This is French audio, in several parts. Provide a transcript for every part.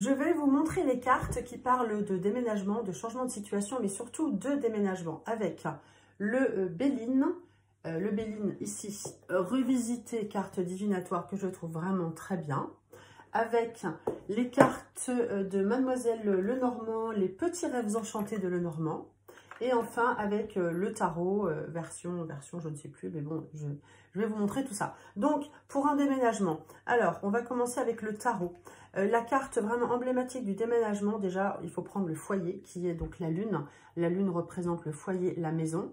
Je vais vous montrer les cartes qui parlent de déménagement, de changement de situation, mais surtout de déménagement avec le Béline. Le Béline ici, revisité, carte divinatoire que je trouve vraiment très bien. Avec les cartes de Mademoiselle Lenormand, les petits rêves enchantés de Lenormand. Et enfin avec le tarot, version je ne sais plus, mais bon, je vais vous montrer tout ça. Donc, pour un déménagement, alors, on va commencer avec le tarot. La carte vraiment emblématique du déménagement, déjà, il faut prendre le foyer, qui est donc la lune. La lune représente le foyer, la maison.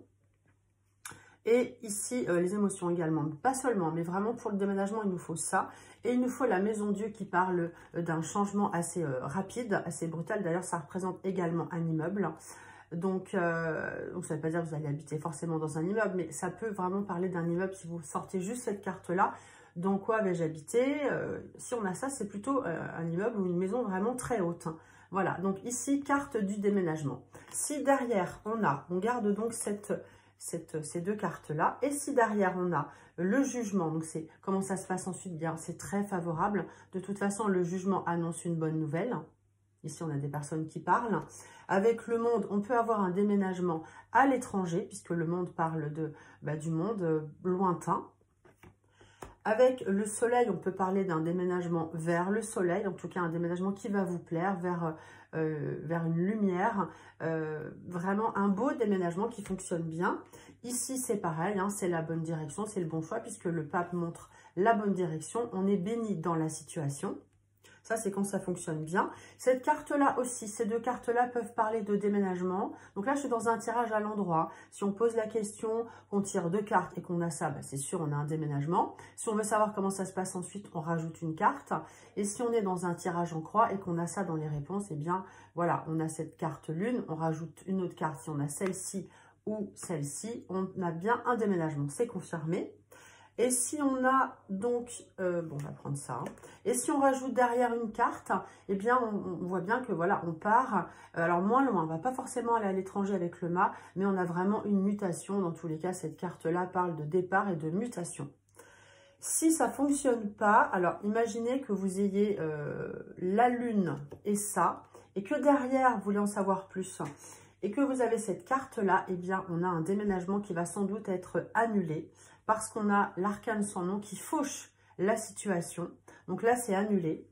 Et ici, les émotions également. Pas seulement, mais vraiment pour le déménagement, il nous faut ça. Et il nous faut la maison Dieu qui parle d'un changement assez rapide, assez brutal. D'ailleurs, ça représente également un immeuble. Donc, ça ne veut pas dire que vous allez habiter forcément dans un immeuble, mais ça peut vraiment parler d'un immeuble si vous sortez juste cette carte-là. Dans quoi vais-je habiter? Si on a ça, c'est plutôt un immeuble ou une maison vraiment très haute. Hein. Voilà, donc ici, carte du déménagement. Si derrière, on garde donc ces deux cartes-là. Et si derrière, on a le jugement, donc c'est comment ça se passe ensuite, bien, c'est très favorable. De toute façon, le jugement annonce une bonne nouvelle. Ici, on a des personnes qui parlent. Avec le monde, on peut avoir un déménagement à l'étranger, puisque le monde parle du monde lointain. Avec le soleil, on peut parler d'un déménagement vers le soleil, en tout cas un déménagement qui va vous plaire, vers une lumière. Vraiment un beau déménagement qui fonctionne bien. Ici, c'est pareil, hein, c'est la bonne direction, c'est le bon choix, puisque le pape montre la bonne direction. On est béni dans la situation. Ça, c'est quand ça fonctionne bien. Cette carte-là aussi, ces deux cartes-là peuvent parler de déménagement. Donc là, je suis dans un tirage à l'endroit. Si on pose la question, qu'on tire deux cartes et qu'on a ça, c'est sûr, on a un déménagement. Si on veut savoir comment ça se passe ensuite, on rajoute une carte. Et si on est dans un tirage en croix et qu'on a ça dans les réponses, eh bien, voilà, on a cette carte lune. On rajoute une autre carte. Si on a celle-ci ou celle-ci, on a bien un déménagement. C'est confirmé. Et si on a donc, on va prendre ça, hein. Et si on rajoute derrière une carte, eh bien, on voit bien que voilà, on part, alors moins loin, on ne va pas forcément aller à l'étranger avec le mât, mais on a vraiment une mutation. Dans tous les cas, cette carte-là parle de départ et de mutation. Si ça ne fonctionne pas, alors imaginez que vous ayez la lune et ça, et que derrière, vous voulez en savoir plus, et que vous avez cette carte-là, eh bien, on a un déménagement qui va sans doute être annulé parce qu'on a l'arcane sans nom qui fauche la situation. Donc là, c'est annulé.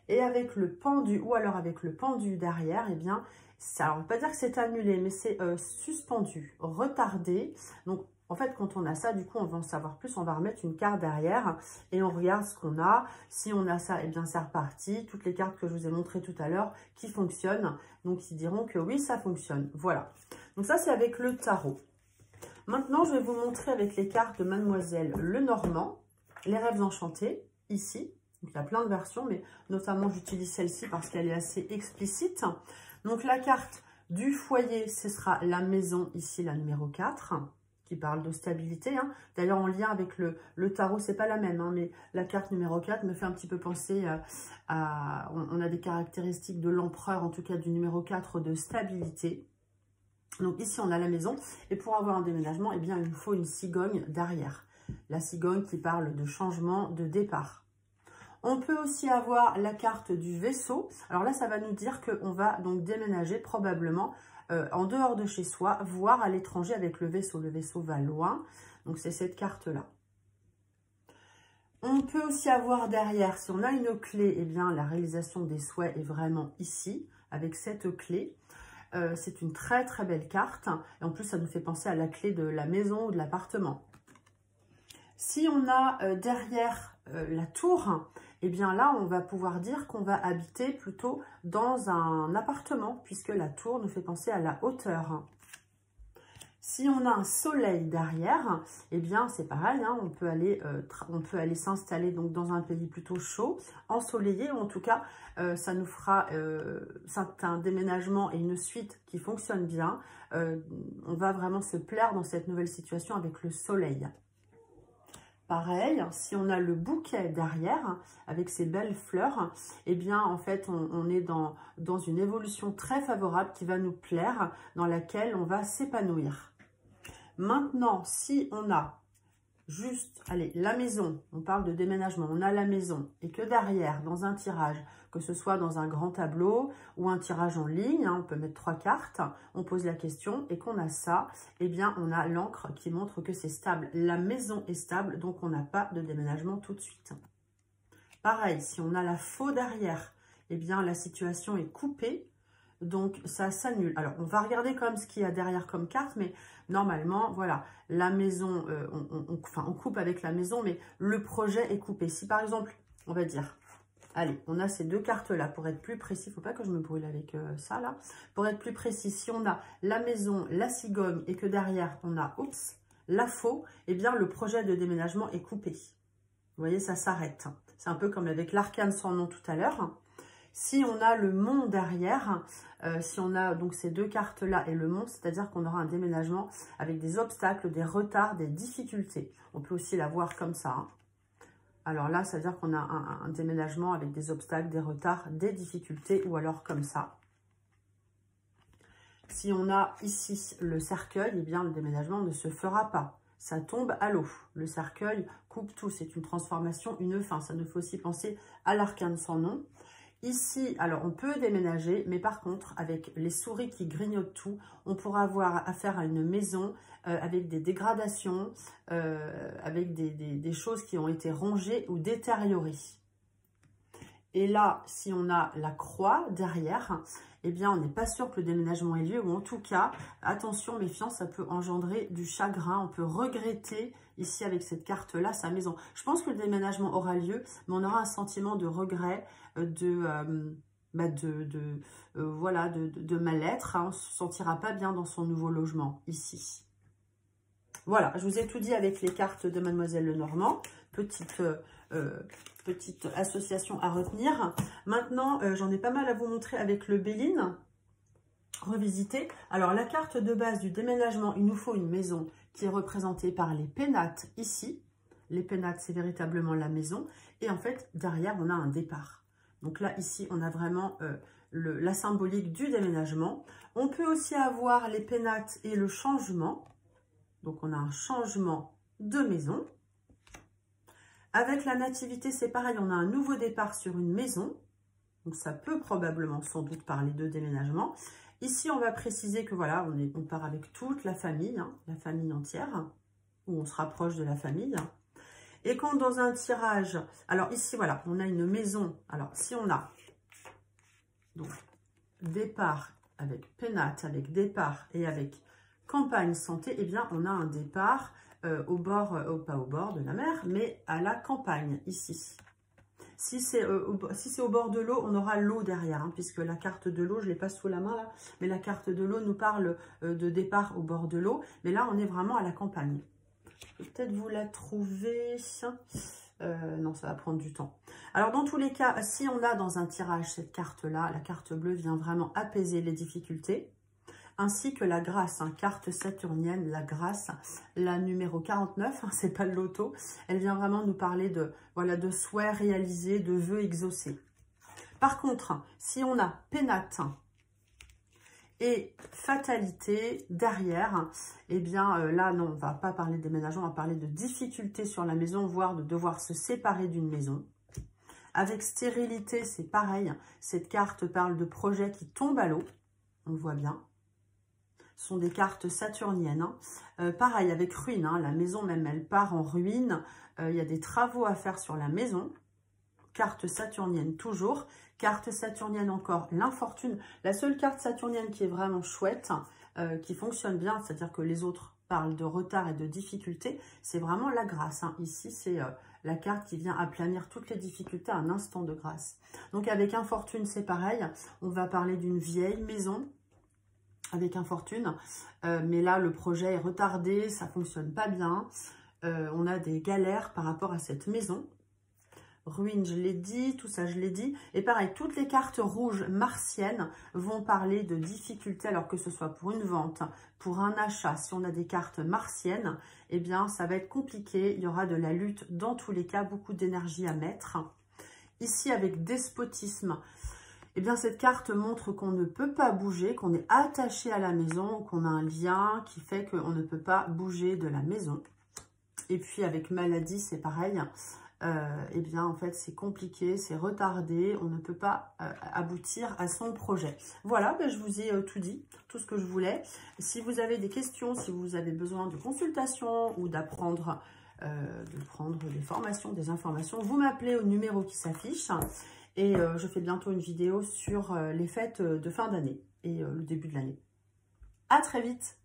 Et avec le pendu, ou alors avec le pendu derrière, eh bien, ça ne veut pas dire que c'est annulé, mais c'est suspendu, retardé. Donc, en fait, quand on a ça, du coup, on va en savoir plus. On va remettre une carte derrière et on regarde ce qu'on a. Si on a ça, eh bien, c'est reparti. Toutes les cartes que je vous ai montrées tout à l'heure qui fonctionnent. Donc, ils diront que oui, ça fonctionne. Voilà. Donc, ça, c'est avec le tarot. Maintenant, je vais vous montrer avec les cartes de Mademoiselle Lenormand, les rêves enchantés, ici. Donc, il y a plein de versions, mais notamment, j'utilise celle-ci parce qu'elle est assez explicite. Donc, la carte du foyer, ce sera la maison, ici, la numéro 4, qui parle de stabilité. Hein. D'ailleurs, en lien avec le tarot, c'est pas la même, hein, mais la carte numéro 4 me fait un petit peu penser on a des caractéristiques de l'empereur, en tout cas du numéro 4, de stabilité. Donc ici, on a la maison. Et pour avoir un déménagement, eh bien, il nous faut une cigogne derrière. La cigogne qui parle de changement, de départ. On peut aussi avoir la carte du vaisseau. Alors là, ça va nous dire qu'on va donc déménager probablement en dehors de chez soi, voire à l'étranger avec le vaisseau. Le vaisseau va loin. Donc, c'est cette carte-là. On peut aussi avoir derrière, si on a une clé, eh bien, la réalisation des souhaits est vraiment ici, avec cette clé. C'est une très très belle carte. Et en plus, ça nous fait penser à la clé de la maison ou de l'appartement. Si on a derrière la tour, eh bien là, on va pouvoir dire qu'on va habiter plutôt dans un appartement, puisque la tour nous fait penser à la hauteur. Si on a un soleil derrière, eh bien c'est pareil, hein, on peut aller s'installer donc dans un pays plutôt chaud, ensoleillé, ou en tout cas ça nous fera un déménagement et une suite qui fonctionne bien. On va vraiment se plaire dans cette nouvelle situation avec le soleil. Pareil, si on a le bouquet derrière, avec ces belles fleurs, eh bien, en fait, on est dans une évolution très favorable qui va nous plaire, dans laquelle on va s'épanouir. Maintenant, si on a juste, allez, la maison, on parle de déménagement, on a la maison, et que derrière, dans un tirage, que ce soit dans un grand tableau ou un tirage en ligne, hein, on peut mettre 3 cartes, on pose la question et qu'on a ça, eh bien on a l'encre qui montre que c'est stable. La maison est stable, donc on n'a pas de déménagement tout de suite. Pareil, si on a la faux derrière, eh bien la situation est coupée, donc ça s'annule. Alors on va regarder quand même ce qu'il y a derrière comme carte, mais normalement, voilà, la maison, on coupe avec la maison, mais le projet est coupé. Si par exemple, on va dire, allez, on a ces 2 cartes-là, pour être plus précis, il ne faut pas que je me brûle avec ça, là. Pour être plus précis, si on a la maison, la cigogne, et que derrière, on a, oups, la faux, eh bien, le projet de déménagement est coupé. Vous voyez, ça s'arrête. C'est un peu comme avec l'arcane sans nom tout à l'heure. Si on a le mont derrière, si on a donc ces 2 cartes-là et le mont, c'est-à-dire qu'on aura un déménagement avec des obstacles, des retards, des difficultés. On peut aussi la voir comme ça, hein. Alors là, ça veut dire qu'on a un déménagement avec des obstacles, des retards, des difficultés, ou alors comme ça. Si on a ici le cercueil, eh bien le déménagement ne se fera pas. Ça tombe à l'eau. Le cercueil coupe tout. C'est une transformation, une fin. Ça nous fait aussi penser à l'arcane sans nom. Ici, alors on peut déménager, mais par contre, avec les souris qui grignotent tout, on pourra avoir affaire à une maison avec des dégradations, avec des choses qui ont été rongées ou détériorées. Et là, si on a la croix derrière, eh bien, on n'est pas sûr que le déménagement ait lieu, ou en tout cas, attention, méfiance, ça peut engendrer du chagrin, on peut regretter ici avec cette carte-là sa maison. Je pense que le déménagement aura lieu, mais on aura un sentiment de regret, de mal-être, hein. On ne se sentira pas bien dans son nouveau logement ici. Voilà, je vous ai tout dit avec les cartes de Mademoiselle Lenormand. Petite association à retenir. Maintenant, j'en ai pas mal à vous montrer avec le Béline revisité. Alors, la carte de base du déménagement, il nous faut une maison qui est représentée par les pénates ici. Les pénates, c'est véritablement la maison. Et en fait, derrière, on a un départ. Donc là, ici, on a vraiment la symbolique du déménagement. On peut aussi avoir les pénates et le changement. Donc, on a un changement de maison. Avec la nativité, c'est pareil, on a un nouveau départ sur une maison. Donc, ça peut probablement, sans doute, parler de déménagement. Ici, on va préciser que voilà, on part avec toute la famille, hein, la famille entière, ou on se rapproche de la famille. Et quand dans un tirage, alors ici, voilà, on a une maison. Alors, si on a donc départ avec pénate, avec départ et avec campagne santé, eh bien, on a un départ au bord, pas au bord de la mer, mais à la campagne, ici. Si c'est au bord de l'eau, on aura l'eau derrière, hein, puisque la carte de l'eau, je ne l'ai pas sous la main là, mais la carte de l'eau nous parle de départ au bord de l'eau. Mais là, on est vraiment à la campagne. Peut-être vous la trouvez. Non, ça va prendre du temps. Alors, dans tous les cas, si on a dans un tirage cette carte-là, la carte bleue vient vraiment apaiser les difficultés, ainsi que la grâce, hein, carte saturnienne, la grâce, la numéro 49, hein, c'est pas le loto, elle vient vraiment nous parler de, voilà, de souhaits réalisés, de vœux exaucés. Par contre, si on a pénate et fatalité derrière, eh bien là, non, on va pas parler de déménagement, on va parler de difficultés sur la maison, voire de devoir se séparer d'une maison. Avec stérilité, c'est pareil, cette carte parle de projets qui tombent à l'eau, on le voit bien. Ce sont des cartes saturniennes. Hein. Pareil avec ruine, hein, la maison même, elle part en ruine. Il y a des travaux à faire sur la maison. Carte saturnienne toujours. Carte saturnienne encore, l'infortune. La seule carte saturnienne qui est vraiment chouette, qui fonctionne bien, c'est-à-dire que les autres parlent de retard et de difficulté, c'est vraiment la grâce. Hein. Ici, c'est la carte qui vient aplanir toutes les difficultés à un instant de grâce. Donc avec infortune, c'est pareil. On va parler d'une vieille maison avec infortune, mais là le projet est retardé, ça fonctionne pas bien, on a des galères par rapport à cette maison. Ruine, je l'ai dit, tout ça je l'ai dit, et pareil, toutes les cartes rouges martiennes vont parler de difficultés, alors que ce soit pour une vente, pour un achat. Si on a des cartes martiennes, eh bien ça va être compliqué, il y aura de la lutte dans tous les cas, beaucoup d'énergie à mettre. Ici avec despotisme, eh bien, cette carte montre qu'on ne peut pas bouger, qu'on est attaché à la maison, qu'on a un lien qui fait qu'on ne peut pas bouger de la maison. Et puis, avec maladie, c'est pareil. eh bien, en fait, c'est compliqué, c'est retardé, on ne peut pas aboutir à son projet. Voilà, ben, je vous ai tout dit, tout ce que je voulais. Si vous avez des questions, si vous avez besoin de consultation ou d'apprendre, de prendre des formations, des informations, vous m'appelez au numéro qui s'affiche. Et je fais bientôt une vidéo sur les fêtes de fin d'année et le début de l'année. À très vite!